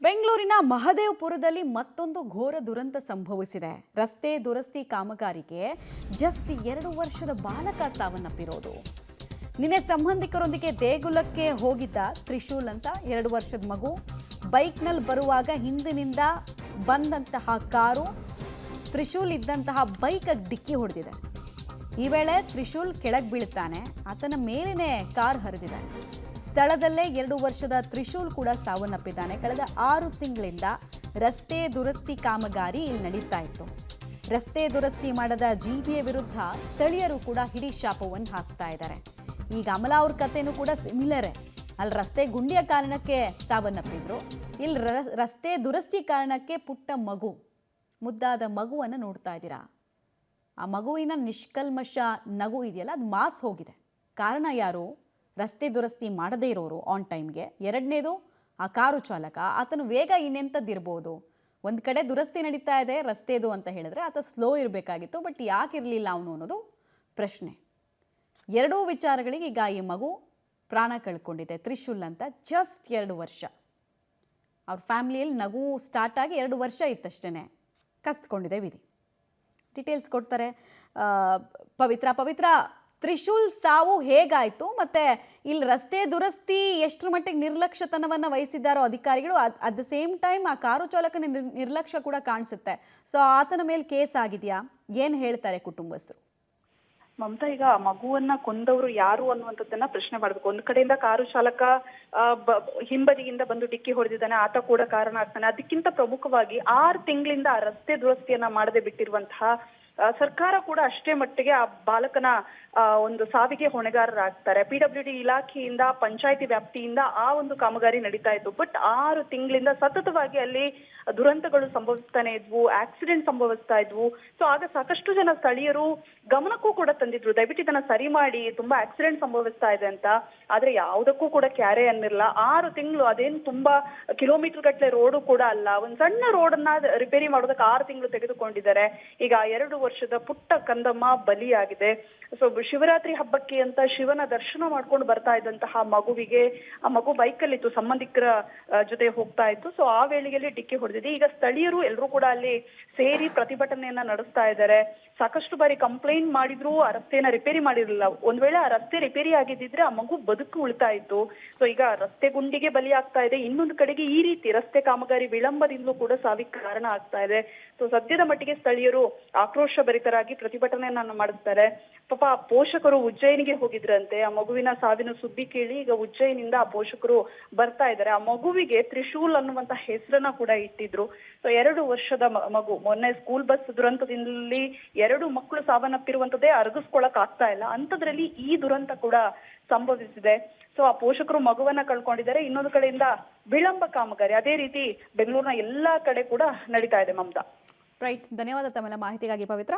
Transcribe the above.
ಬೆಂಗಳೂರಿನ ಮಹದೇವಪುರದಲ್ಲಿ ಮತ್ತೊಂದು ಘೋರ ದುರಂತ ಸಂಭವಿಸಿದೆ. ರಸ್ತೆ ದುರಸ್ತಿ ಕಾಮಗಾರಿಗೆ ಜಸ್ಟ್ 2 ವರ್ಷದ ಬಾಲಕ ಸಾವನ್ನಪ್ಪಿರೋದು. ನಿನ್ನೆ ಸಂಬಂಧಿಕರೊಂದಿಗೆ ದೇಗುಲಕ್ಕೆ ಹೋಗಿದ್ದ ತ್ರಿಶೂಲ್ ಅಂತ 2 ವರ್ಷದ ಮಗು ಬೈಕ್ನಲ್ಲಿ ಬರುವಾಗ ಹಿಂದಿನಿಂದ ಬಂದಂತಹ ಕಾರು ತ್ರಿಶೂಲ್ ಇದ್ದಂತಹ ಬೈಕ್ಗೆ ಡಿಕ್ಕಿ ಹೊಡೆದಿದೆ. ಈ ವೇಳೆ ತ್ರಿಶೂಲ್ ಕೆಳಗೆ ಬೀಳ್ತಾನೆ, ಆತನ ಮೇಲಿನೇ ಕಾರ್ ಹರಿದಿದೆ. ಸ್ಥಳದಲ್ಲೇ 2 ವರ್ಷದ ತ್ರಿಶೂಲ್ ಕೂಡ ಸಾವನ್ನಪ್ಪಿದ್ದಾನೆ. ಕಳೆದ 6 ತಿಂಗಳಿಂದ ರಸ್ತೆ ದುರಸ್ತಿ ಕಾಮಗಾರಿ ಇಲ್ಲಿ ನಡೀತಾ ಇತ್ತು. ರಸ್ತೆ ದುರಸ್ತಿ ಮಾಡದ ಜಿಬಿಎ ವಿರುದ್ಧ ಸ್ಥಳೀಯರು ಕೂಡ ಹಿಡಿ ಶಾಪವನ್ನು ಹಾಕ್ತಾ ಇದ್ದಾರೆ. ಈಗ ಅಮಲಾ ಅವ್ರ ಕಥೆನೂ ಕೂಡ ಸಿಮಿಲರೇ. ಅಲ್ಲಿ ರಸ್ತೆ ಗುಂಡಿಯ ಕಾರಣಕ್ಕೆ ಸಾವನ್ನಪ್ಪಿದ್ರು, ಇಲ್ಲಿ ರಸ್ತೆ ದುರಸ್ತಿ ಕಾರಣಕ್ಕೆ ಪುಟ್ಟ ಮಗು, ಮುದ್ದಾದ ಮಗುವನ್ನು ನೋಡ್ತಾ ಇದ್ದೀರಾ. ಆ ಮಗುವಿನ ನಿಷ್ಕಲ್ಮಶ ನಗು ಇದೆಯಲ್ಲ, ಅದು ಮಾಸ್ ಹೋಗಿದೆ. ಕಾರಣ ಯಾರು? ರಸ್ತೆ ದುರಸ್ತಿ ಮಾಡದೇ ಇರೋರು ಆನ್ ಟೈಮ್ಗೆ. ಎರಡನೇದು ಆ ಕಾರು ಚಾಲಕ, ಆತನು ವೇಗ ಇನ್ನೆಂಥದ್ದಿರ್ಬೋದು. ಒಂದು ಕಡೆ ದುರಸ್ತಿ ನಡೀತಾ ಇದೆ ರಸ್ತೆದು ಅಂತ ಹೇಳಿದ್ರೆ ಆತ ಸ್ಲೋ ಇರಬೇಕಾಗಿತ್ತು, ಬಟ್ ಯಾಕೆ ಇರಲಿಲ್ಲ ಅವನು ಅನ್ನೋದು ಪ್ರಶ್ನೆ. ಎರಡೂ ವಿಚಾರಗಳಿಗೆ ಈಗ ಈ ಮಗು ಪ್ರಾಣ ಕಳ್ಕೊಂಡಿದೆ. ತ್ರಿಶೂಲ್ ಅಂತ ಜಸ್ಟ್ 2 ವರ್ಷ. ಅವ್ರ ಫ್ಯಾಮಿಲಿಯಲ್ಲಿ ನಗು ಸ್ಟಾರ್ಟ್ ಆಗಿ 2 ವರ್ಷ ಇತ್ತಷ್ಟೇ, ಕಸ್ತ್ಕೊಂಡಿದೆ ವಿಧಿ. ಡೀಟೇಲ್ಸ್ ಕೊಡ್ತಾರೆ ಪವಿತ್ರ. ತ್ರಿಶೂಲ್ ಸಾವು ಹೇಗಾಯಿತು, ಮತ್ತು ಇಲ್ಲಿ ರಸ್ತೆ ದುರಸ್ತಿ ಎಷ್ಟರ ಮಟ್ಟಿಗೆ ನಿರ್ಲಕ್ಷ್ಯತನವನ್ನು ವಹಿಸಿದ್ದಾರೋ ಅಧಿಕಾರಿಗಳು, ಅಟ್ ದ ಸೇಮ್ ಟೈಮ್ ಆ ಕಾರು ಚಾಲಕನ ನಿರ್ಲಕ್ಷ್ಯ ಕೂಡ ಕಾಣಿಸುತ್ತೆ. ಸೊ ಆತನ ಮೇಲೆ ಕೇಸ್ ಆಗಿದೆಯಾ, ಏನು ಹೇಳ್ತಾರೆ ಕುಟುಂಬಸ್ಥರು? ಮಮತಾ, ಈಗ ಮಗುವನ್ನ ಕೊಂದವರು ಯಾರು ಅನ್ನುವಂಥದ್ದನ್ನ ಪ್ರಶ್ನೆ ಮಾಡ್ಬೇಕು. ಒಂದ್ ಕಡೆಯಿಂದ ಕಾರು ಚಾಲಕ ಹಿಂಬದಿಯಿಂದ ಬಂದು ಡಿಕ್ಕಿ ಹೊಡೆದಿದ್ದಾನೆ, ಆತ ಕೂಡ ಕಾರಣ ಆಗ್ತಾನೆ. ಅದಕ್ಕಿಂತ ಪ್ರಮುಖವಾಗಿ 6 ತಿಂಗಳಿಂದ ಆ ರಸ್ತೆ ದುರಸ್ತಿಯನ್ನ ಮಾಡದೆ ಬಿಟ್ಟಿರುವಂತಹ ಸರ್ಕಾರ ಕೂಡ ಅಷ್ಟೇ ಮಟ್ಟಿಗೆ ಆ ಬಾಲಕನ ಒಂದು ಸಾವಿಗೆ ಹೊಣೆಗಾರರಾಗ್ತಾರೆ. PWD ಇಲಾಖೆಯಿಂದ, ಪಂಚಾಯತಿ ವ್ಯಾಪ್ತಿಯಿಂದ ಆ ಒಂದು ಕಾಮಗಾರಿ ನಡೀತಾ ಇತ್ತು. ಬಟ್ 6 ತಿಂಗಳಿಂದ ಸತತವಾಗಿ ಅಲ್ಲಿ ದುರಂತಗಳು ಸಂಭವಿಸ್ತಾನೆ ಇದ್ವು, ಆಕ್ಸಿಡೆಂಟ್ ಸಂಭವಿಸ್ತಾ ಇದ್ವು. ಸೊ ಆಗ ಸಾಕಷ್ಟು ಜನ ಸ್ಥಳೀಯರು ಗಮನಕ್ಕೂ ಕೂಡ ತಂದಿದ್ರು, ದಯವಿಟ್ಟು ಇದನ್ನ ಸರಿ ಮಾಡಿ, ತುಂಬಾ ಆಕ್ಸಿಡೆಂಟ್ ಸಂಭವಿಸ್ತಾ ಇದೆ ಅಂತ. ಆದ್ರೆ ಯಾವುದಕ್ಕೂ ಕೂಡ ಕ್ಯಾರೆ ಅನ್ನಿರಲ್ಲ. 6 ತಿಂಗಳು, ಅದೇನು ತುಂಬಾ ಕಿಲೋಮೀಟರ್ ಗಟ್ಟಲೆ ರೋಡು ಕೂಡ ಅಲ್ಲ, ಒಂದ್ ಸಣ್ಣ ರೋಡನ್ನ ರಿಪೇರಿ ಮಾಡೋದಕ್ಕೆ 6 ತಿಂಗಳು ತೆಗೆದುಕೊಂಡಿದ್ದಾರೆ. ಈಗ 2 ವರ್ಷದ ಪುಟ್ಟ ಕಂದಮ್ಮ ಬಲಿಯಾಗಿದೆ. ಸೊ ಶಿವರಾತ್ರಿ ಹಬ್ಬಕ್ಕೆ ಅಂತ ಶಿವನ ದರ್ಶನ ಮಾಡ್ಕೊಂಡು ಬರ್ತಾ ಇದ್ದಂತಹ ಮಗುವಿಗೆ, ಆ ಮಗು ಬೈಕಲ್ಲಿ ಇತ್ತು, ಸಂಬಂಧಿಕರ ಜೊತೆ ಹೋಗ್ತಾ ಇತ್ತು. ಸೊ ಆ ವೇಳೆಯಲ್ಲಿ ಡಿಕ್ಕಿ ಹೊಡೆದಿದೆ. ಈಗ ಸ್ಥಳೀಯರು ಎಲ್ಲರೂ ಕೂಡ ಅಲ್ಲಿ ಸೇರಿ ಪ್ರತಿಭಟನೆಯನ್ನ ನಡೆಸ್ತಾ ಇದ್ದಾರೆ. ಸಾಕಷ್ಟು ಬಾರಿ ಕಂಪ್ಲೇಂಟ್ ಮಾಡಿದ್ರು, ಆ ರಸ್ತೆಯನ್ನ ರಿಪೇರಿ ಮಾಡಿರಲಿಲ್ಲ. ಒಂದ್ ವೇಳೆ ಆ ರಸ್ತೆ ರಿಪೇರಿ ಆಗಿದ್ದಿದ್ರೆ ಆ ಮಗು ಬದುಕು ಉಳಿತಾ ಇತ್ತು. ಸೊ ಈಗ ರಸ್ತೆ ಗುಂಡಿಗೆ ಬಲಿ ಆಗ್ತಾ ಇದೆ. ಇನ್ನೊಂದು ಕಡೆಗೆ ಈ ರೀತಿ ರಸ್ತೆ ಕಾಮಗಾರಿ ವಿಳಂಬದಿಂದಲೂ ಕೂಡ ಸಾವಿಗೆ ಕಾರಣ ಆಗ್ತಾ ಇದೆ. ಸೊ ಸದ್ಯದ ಮಟ್ಟಿಗೆ ಸ್ಥಳೀಯರು ಆಕ್ರೋಶ ಭರಿತರಾಗಿ ಪ್ರತಿಭಟನೆಯನ್ನ ಮಾಡಿಸ್ತಾರೆ. ಪಾಪ ಪೋಷಕರು ಉಜ್ಜಯಿನಿಗೆ ಹೋಗಿದ್ರಂತೆ. ಆ ಮಗುವಿನ ಸಾವಿನ ಸುದ್ದಿ ಕೇಳಿ ಈಗ ಉಜ್ಜಯಿನಿಂದ ಆ ಪೋಷಕರು ಬರ್ತಾ ಇದ್ದಾರೆ. ಆ ಮಗುವಿಗೆ ತ್ರಿಶೂಲ್ ಅನ್ನುವಂತ ಹೆಸರನ್ನ ಕೂಡ ಇಟ್ಟಿದ್ರು. ಸೊ 2 ವರ್ಷದ ಮಗು, ಮೊನ್ನೆ ಸ್ಕೂಲ್ ಬಸ್ ದುರಂತದಲ್ಲಿ 2 ಮಕ್ಕಳು ಸಾವನ್ನಪ್ಪಿರುವಂತದ್ದೇ ಅರಗಿಸ್ಕೊಳಕ್ ಆಗ್ತಾ ಇಲ್ಲ. ಅಂತದ್ರಲ್ಲಿ ಈ ದುರಂತ ಕೂಡ ಸಂಭವಿಸಿದೆ. ಸೊ ಆ ಪೋಷಕರು ಮಗುವನ್ನ ಕಳ್ಕೊಂಡಿದ್ದಾರೆ. ಇನ್ನೊಂದು ಕಡೆಯಿಂದ ವಿಳಂಬ ಕಾಮಗಾರಿ ಅದೇ ರೀತಿ ಬೆಂಗಳೂರಿನ ಎಲ್ಲಾ ಕಡೆ ಕೂಡ ನಡೀತಾ ಇದೆ. ಮಮತಾ, ರೈಟ್. ಧನ್ಯವಾದ ತಮ್ಮ ಮಾಹಿತಿಗಾಗಿ ಪವಿತ್ರ.